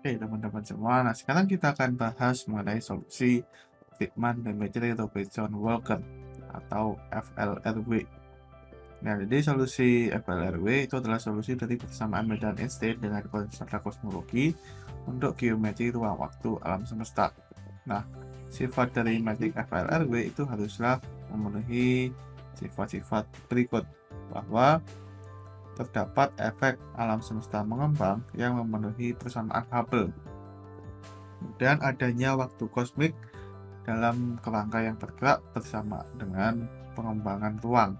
Oke teman-teman semua, nah sekarang kita akan bahas mengenai solusi Friedman Lemaitre Robinson Walker atau FLRW. Nah, jadi solusi FLRW itu adalah solusi dari persamaan medan Einstein dengan konstanta kosmologi untuk geometri ruang waktu alam semesta. Nah, sifat dari metrik FLRW itu haruslah memenuhi sifat-sifat berikut, bahwa terdapat efek alam semesta mengembang yang memenuhi persamaan Hubble, dan adanya waktu kosmik dalam kerangka yang bergerak bersama dengan pengembangan ruang,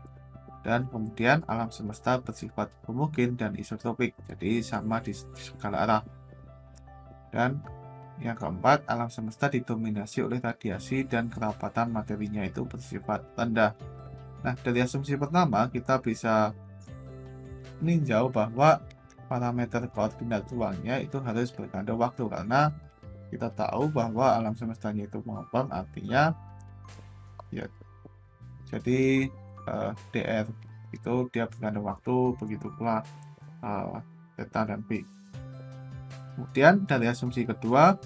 dan kemudian alam semesta bersifat homogen dan isotropik, jadi sama di segala arah. Dan yang keempat, alam semesta didominasi oleh radiasi dan kerapatan materinya itu bersifat rendah. Nah, dari asumsi pertama kita bisa meninjau bahwa parameter koordinat ruangnya itu harus bergantung waktu, karena kita tahu bahwa alam semestanya itu mengembang, artinya ya jadi dr itu dia bergantung waktu, begitu pula theta dan p. Kemudian dari asumsi kedua,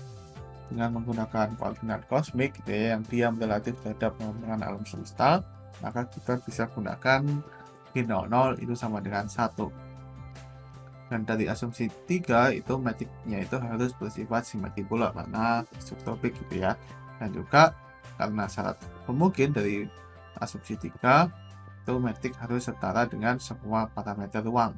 dengan menggunakan koordinat kosmik gitu ya, yang diam relatif terhadap pengembangan alam semesta, maka kita bisa gunakan G00 itu sama dengan 1. Dan dari asumsi 3 itu metriknya itu harus bersifat simetri pula karena isotropik gitu ya. Dan juga karena syarat homogen dari asumsi 3 itu metrik harus setara dengan semua parameter ruang.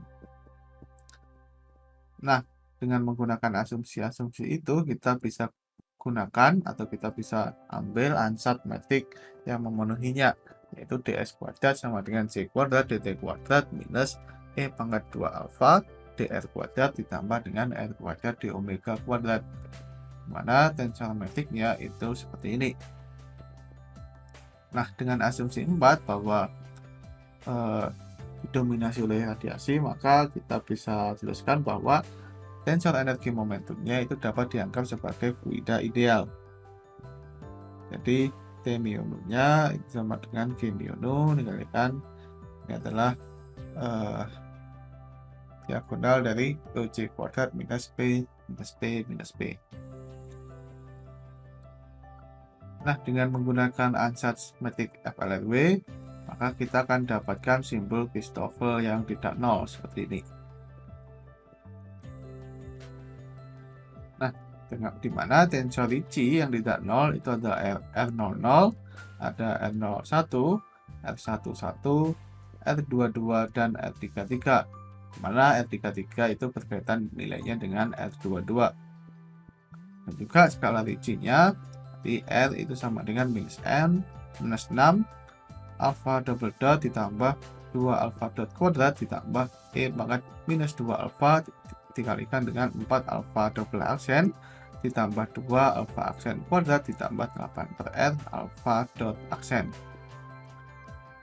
Nah, dengan menggunakan asumsi-asumsi itu kita bisa gunakan atau kita bisa ambil ansat metrik yang memenuhinya, yaitu ds kuadrat sama dengan c kuadrat dt kuadrat minus e pangkat 2 alfa dr kuadrat ditambah dengan r kuadrat d omega kuadrat, mana tensor metriknya itu seperti ini. Nah, dengan asumsi 4 bahwa didominasi oleh radiasi, maka kita bisa jelaskan bahwa tensor energi momentumnya itu dapat dianggap sebagai fluida ideal. Jadi T mu nya itu sama dengan G mu dikalikan ini adalah diagonal dari C kuadrat minus P minus P minus P. Nah, dengan menggunakan ansatz metrik FLRW, maka kita akan dapatkan simbol Christoffel yang tidak nol seperti ini. Nah, di mana tensor Ricci yang tidak nol itu adalah R00, ada R01, R11, R22, dan R33. Mana R33 itu berkaitan nilainya dengan R22. Dan juga skala Ricci-nya di R itu sama dengan minus M minus 6 alpha double dot ditambah 2 alpha dot kuadrat ditambah E pangkat minus 2 alpha dikalikan dengan 4 alpha double aksen ditambah 2 alpha aksen kuadrat ditambah 8 per R alpha dot aksen.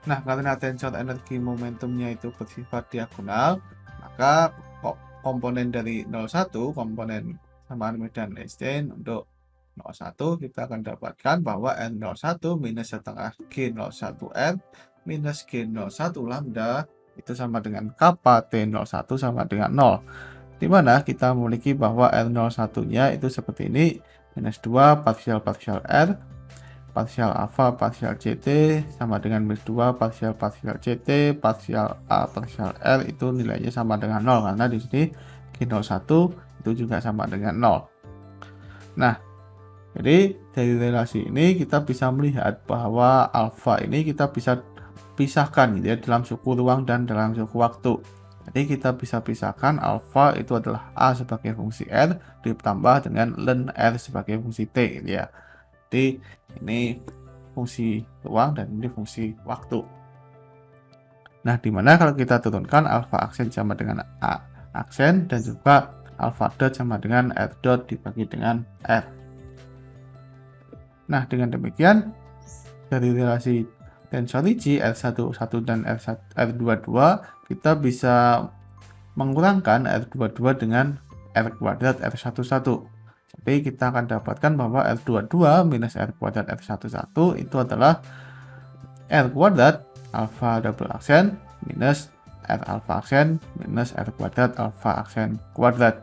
Nah, karena tensor energi momentumnya itu bersifat diagonal, maka komponen dari 01, komponen samaan medan Einstein untuk 01, kita akan dapatkan bahwa N01 minus setengah G01R minus G01 lambda itu sama dengan kappa T01 sama dengan 0. Dimana kita memiliki bahwa R01-nya itu seperti ini, minus 2 parsial R, parsial alpha parsial CT sama dengan minus 2 parsial CT parsial A parsial R itu nilainya sama dengan 0, karena di sini G01 itu juga sama dengan 0. Nah, jadi dari relasi ini kita bisa melihat bahwa alfa ini kita bisa pisahkan gitu ya, dalam suku ruang dan dalam suku waktu. Jadi kita bisa pisahkan alfa itu adalah A sebagai fungsi R ditambah dengan ln R sebagai fungsi T gitu ya. Jadi ini fungsi ruang dan ini fungsi waktu. Nah, dimana kalau kita turunkan alfa aksen sama dengan A aksen dan juga alfa dot sama dengan R dot dibagi dengan R. Nah, dengan demikian dari relasi tensor Ricci R11 dan R22 kita bisa mengurangkan R22 dengan R kuadrat R11. Jadi kita akan dapatkan bahwa R22 minus R kuadrat R11 itu adalah R kuadrat alfa double aksen minus R alfa aksen minus R kuadrat alfa aksen kuadrat.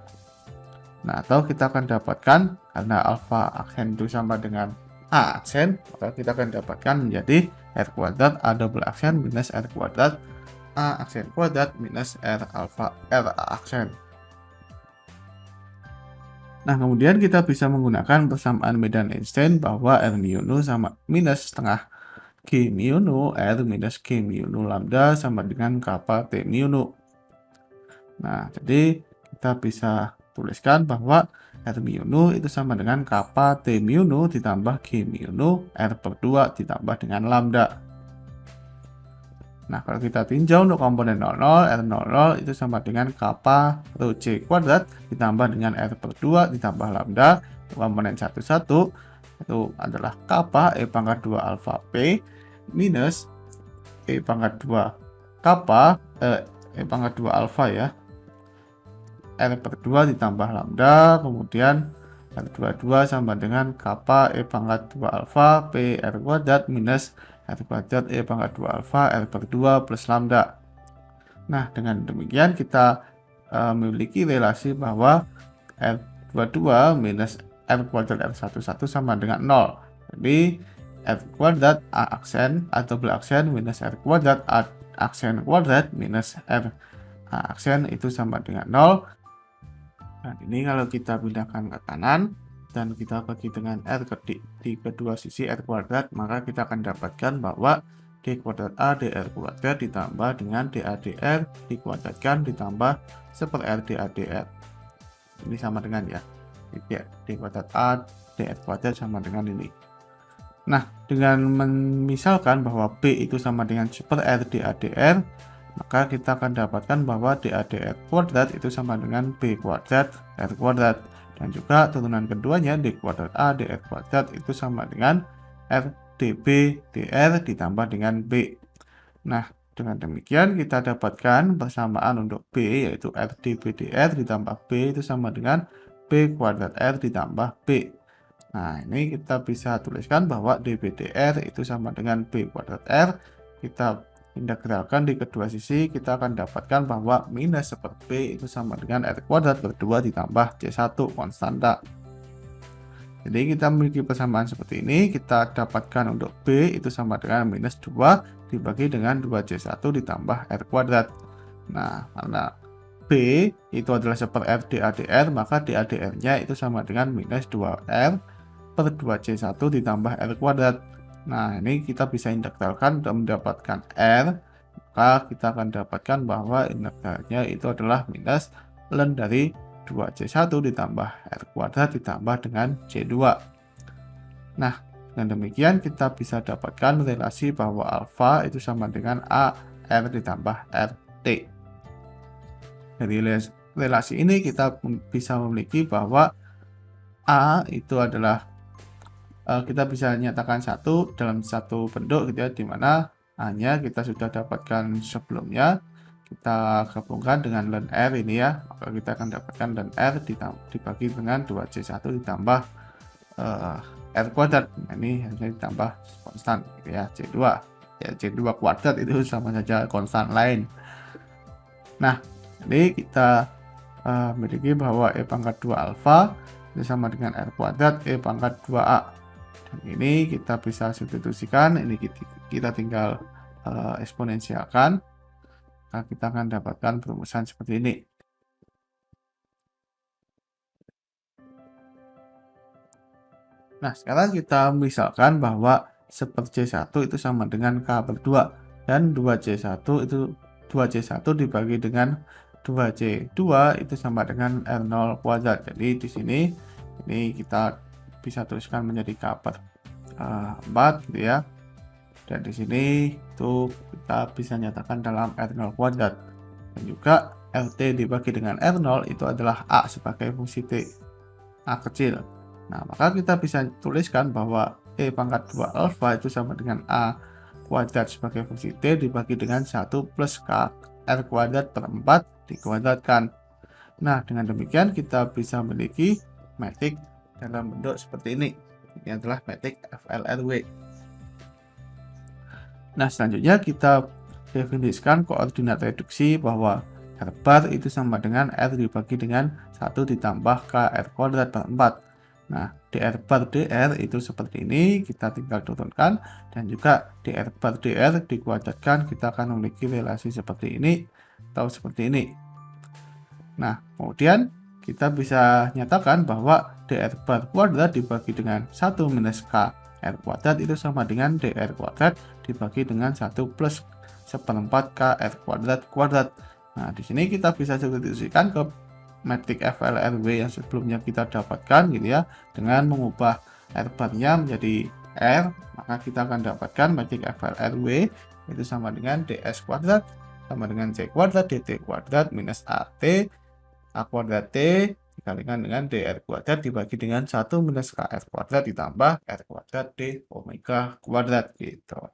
Nah, atau kita akan dapatkan karena alfa aksen itu sama dengan A aksen, maka kita akan dapatkan menjadi R kuadrat A double aksen minus R kuadrat A aksen kuadrat minus R alfa R A aksen. Nah, kemudian kita bisa menggunakan persamaan medan Einstein bahwa R mu nu sama minus setengah G mu nu R minus G mu nu lambda sama dengan kappa T mu nu. Nah, jadi kita bisa tuliskan bahwa R mu nu itu sama dengan kappa T mu nu ditambah G mu nu R per 2 ditambah dengan lambda. Nah, kalau kita tinjau untuk komponen 00, R00 itu sama dengan kappa rho C kuadrat ditambah dengan R per 2 ditambah lambda. Komponen 11 itu adalah kappa E pangkat 2 alfa P minus E pangkat 2 kappa E pangkat 2 alfa ya. R per 2 ditambah lambda, kemudian R22 sama dengan kappa E pangkat 2 alfa P R kuadrat minus R kuadrat E pangkat 2 alfa R per 2 plus lambda. Nah, dengan demikian kita memiliki relasi bahwa R22 minus R kuadrat R11 sama dengan 0. Jadi, R kuadrat A aksen atau belaksen minus R kuadrat A aksen kuadrat minus R A aksen itu sama dengan 0. Nah, ini kalau kita pindahkan ke kanan dan kita bagi dengan R di kedua sisi R kuadrat, maka kita akan dapatkan bahwa D kuadrat A dr kuadrat ditambah dengan dA dr dikuadratkan ditambah 1/R dA dr. Ini sama dengan ya, D kuadrat A dr kuadrat sama dengan ini. Nah, dengan memisalkan bahwa B itu sama dengan 1/R dA dr, maka kita akan dapatkan bahwa dA dr kuadrat itu sama dengan B kuadrat R kuadrat. Dan juga turunan keduanya D kuadrat A dr kuadrat itu sama dengan R dB dr ditambah dengan B. Nah, dengan demikian kita dapatkan persamaan untuk B yaitu R dB dr ditambah B itu sama dengan B kuadrat R ditambah B. Nah, ini kita bisa tuliskan bahwa dB dr itu sama dengan B kuadrat R. Kita integralkan di kedua sisi, kita akan dapatkan bahwa minus 1/B itu sama dengan R kuadrat per 2 ditambah C1 konstanta. Jadi kita memiliki persamaan seperti ini, kita dapatkan untuk B itu sama dengan minus 2 dibagi dengan 2C1 ditambah R kuadrat. Nah, karena B itu adalah 1/R dA dr, maka dA dr-nya itu sama dengan minus 2R per 2C1 ditambah R kuadrat. Nah, ini kita bisa integralkan untuk mendapatkan R, maka kita akan dapatkan bahwa integralnya itu adalah minus ln dari 2C1 ditambah R kuadrat ditambah dengan C2. Nah, dengan demikian kita bisa dapatkan relasi bahwa alfa itu sama dengan A R ditambah RT. Dari relasi ini kita bisa memiliki bahwa A itu adalah kita bisa nyatakan satu dalam satu bentuk gitu ya, dimana A-nya kita sudah dapatkan sebelumnya, kita gabungkan dengan ln R ini ya, maka kita akan dapatkan ln R dibagi dengan 2C1 ditambah R kuadrat. Nah, ini harusnya ditambah konstan gitu ya, C2 ya, C2 kuadrat itu sama saja konstan lain. Nah, jadi kita memiliki bahwa E pangkat 2 alfa itu sama dengan R kuadrat E pangkat 2A. Dan ini kita bisa substitusikan, ini kita tinggal eksponensialkan, maka kita akan dapatkan perumusan seperti ini. Nah, sekarang kita misalkan bahwa 1C1 itu sama dengan K per 2 dan 2C1 itu 2C1 dibagi dengan 2C2 itu sama dengan R0 kuadrat. Jadi di sini ini kita bisa tuliskan menjadi K per 4 gitu ya. Dan di sini itu kita bisa nyatakan dalam R0 kuadrat. Dan juga RT dibagi dengan R0 itu adalah A sebagai fungsi T, A kecil. Nah, maka kita bisa tuliskan bahwa E pangkat 2 alfa itu sama dengan A kuadrat sebagai fungsi T dibagi dengan 1 plus K R kuadrat per 4 dikuadratkan. Nah, dengan demikian kita bisa memiliki metrik dalam bentuk seperti ini. Ini adalah metrik FLRW. Nah, selanjutnya kita definisikan koordinat reduksi bahwa R bar itu sama dengan R dibagi dengan 1 1 ditambah KR kuadrat per 4. Nah, dr per dr itu seperti ini, kita tinggal turunkan, dan juga dr per dr dikuadratkan, kita akan memiliki relasi seperti ini, atau seperti ini. Nah, kemudian kita bisa nyatakan bahwa dr per kuadrat dibagi dengan 1 minus KR kuadrat itu sama dengan dr kuadrat dibagi dengan 1 plus 1/4 KR kuadrat kuadrat. Nah, di sini kita bisa substitusikan ke metrik FLRW yang sebelumnya kita dapatkan gitu ya, dengan mengubah R bar-nya menjadi R, maka kita akan dapatkan metrik FLRW itu sama dengan ds kuadrat sama dengan c kuadrat dt kuadrat minus at a kuadrat t dikalikan dengan dr kuadrat dibagi dengan 1 minus kr kuadrat ditambah r kuadrat d omega kuadrat gitu.